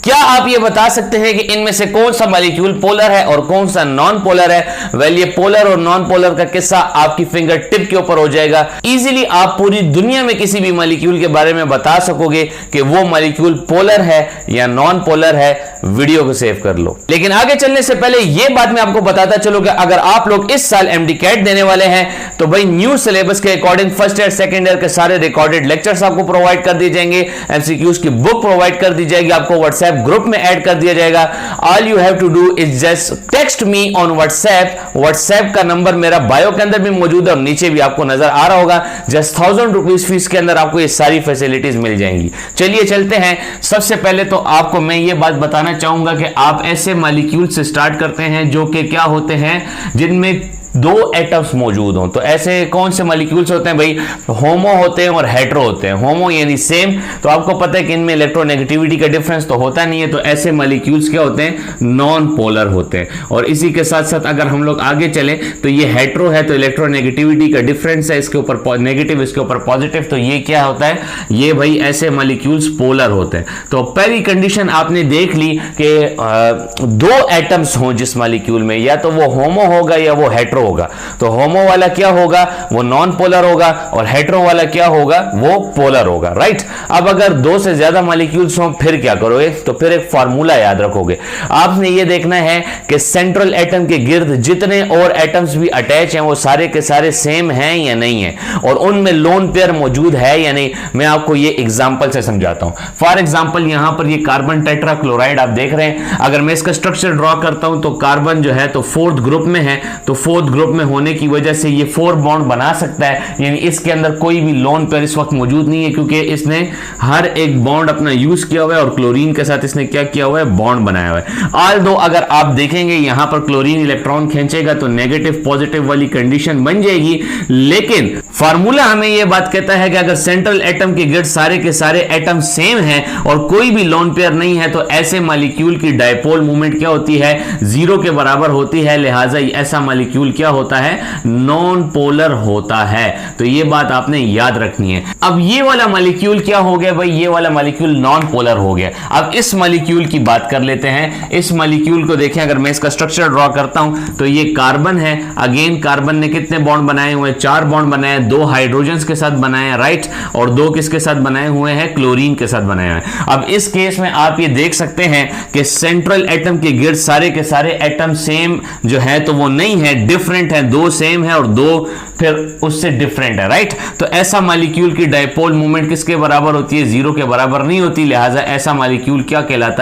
क्या आप ये बता सकते हैं कि इनमें से कौन सा मॉलिक्यूल पोलर है और कौन सा नॉन पोलर है? वेल, ये पोलर और नॉन पोलर का किस्सा आपकी फिंगर टिप के ऊपर हो जाएगा। इजीली आप पूरी दुनिया में किसी भी मॉलिक्यूल के बारे में बता सकोगे कि वो मॉलिक्यूल पोलर है या नॉन पोलर है। वीडियो को सेव कर लो। लेकिन आगे चलने से पहले ये बात मैं आपको बताता चलूं कि अगर आप लोग इस साल एमडी कैट देने वाले हैं तो भाई न्यू सिलेबस के according first year second year के सारे रिकॉर्डेड लेक्चर्स आपको प्रोवाइड कर दिए जाएंगे, एमसीक्यूज की बुक प्रोवाइड कर दी जाएगी, आपको व्हाट्सएप ग्रुप में ऐड कर दिया जाएगा। All you have to do is just text me on WhatsApp. WhatsApp का नंबर मेरा बायो के अंदर भी मौजूद है और नीचे भी आपको नजर आ रहा होगा। जस्ट 1000 रुपीज फीस के अंदर आपको ये सारी फैसिलिटीज मिल जाएंगी। चलिए चलते हैं। सबसे पहले तो आपको मैं ये बात बताना चाहूंगा कि आप ऐसे मॉलिक्यूल से स्टार्ट करते हैं जो कि क्या होते हैं, जिनमें दो एटम्स मौजूद हों। तो ऐसे कौन से मॉलिक्यूल्स होते हैं भाई? होमो होते हैं और हेट्रो होते हैं। होमो यानी सेम, तो आपको पता है कि इनमें इलेक्ट्रोनेगेटिविटी का डिफरेंस तो होता नहीं है। तो ऐसे मॉलिक्यूल्स क्या होते हैं? नॉन पोलर होते हैं। और इसी के साथ साथ अगर हम लोग आगे चलें तो ये हेट्रो है तो इलेक्ट्रोनेगेटिविटी का डिफरेंस है, इसके ऊपर नेगेटिव इसके ऊपर पॉजिटिव। तो ये क्या होता है? ये भाई ऐसे मॉलिक्यूल्स पोलर होते हैं। तो पहली कंडीशन आपने देख ली कि दो एटम्स हों जिस मॉलिक्यूल में, या तो वो होमो होगा या वो हेट्रो होगा। तो होमो वाला क्या होगा? वो नॉन पोलर होगा और हेट्रो वाला क्या होगा? वो पोलर होगा। राइट। अब अगर दो से ज्यादा मॉलिक्यूल्स हों फिर क्या करोगे? तो फिर एक फार्मूला याद रखोगे। आपने ये देखना है कि सेंट्रल एटम के गिर्द जितने और एटम्स भी अटैच हैं वो सारे के सारे सेम हैं या नहीं है, और उनमें लोन पेयर मौजूद है या नहीं। मैं आपको ये एग्जांपल से समझाता हूं। फॉर एग्जांपल यहां पर ये कार्बन टेट्राक्लोराइड आप देख रहे हैं। अगर मैं इसका स्ट्रक्चर ड्रॉ करता हूं तो कार्बन जो है तो फोर्थ ग्रुप में है, तो फोर्थ ग्रुप में होने की वजह से ये 4 बॉन्ड बना सकता है, यानी इसके अंदर कोई भी लोन पेयर इस वक्त मौजूद नहीं है, क्योंकि इसने हर एक बॉन्ड अपना यूज किया हुआ है और क्लोरीन के साथ इसने क्या किया हुआ है? बॉन्ड बनाया हुआ है। ऑल दो अगर आप देखेंगे यहां पर क्लोरीन इलेक्ट्रॉन खींचेगा तो नेगेटिव पॉजिटिव वाली कंडीशन बन जाएगी, लेकिन फार्मूला हमें यह बात कहता है कि अगर सेंट्रल एटम के गिर्द सारे के सारे एटम सेम हैं और कोई भी लोन पेयर नहीं है तो ऐसे मॉलिक्यूल की डायपोल मूवमेंट क्या होती है? 0 के बराबर होती है। लिहाजा ऐसा मॉलिक्यूल क्या होता है? नॉन पोलर होता है। तो ये बात आपने याद रखनी है। अब ये वाला मॉलिक्यूल क्या हो गया भाई? ये वाला मॉलिक्यूल नॉन पोलर हो गया। अब इस मॉलिक्यूल की बात कर लेते हैं। इस मॉलिक्यूल को देखें, अगर मैं इसका स्ट्रक्चर ड्रॉ करता हूं तो ये कार्बन है। अगेन कार्बन ने कितने बॉन्ड बनाए हुए हैं? 4 बॉन्ड बनाए, 2 हाइड्रोजन के साथ बनाए हैं, राइट, और 2 किसके साथ बनाए हुए हैं? क्लोरीन के साथ बनाए हुए हैं। अब इस केस में आप ये देख सकते हैं कि सेंट्रल एटम के गिर्द सारे के सारे एटम सेम जो है तो वो नहीं है, डिफरेंट है। 2 सेम है और 2 फिर उससे डिफरेंट है, राइट। तो ऐसा मॉलिक्यूल की डायपोल मूवमेंट किसके बराबर होती है? 0 के बराबर नहीं होती। लिहाजा ऐसा मॉलिक्यूल क्या कहलाता है?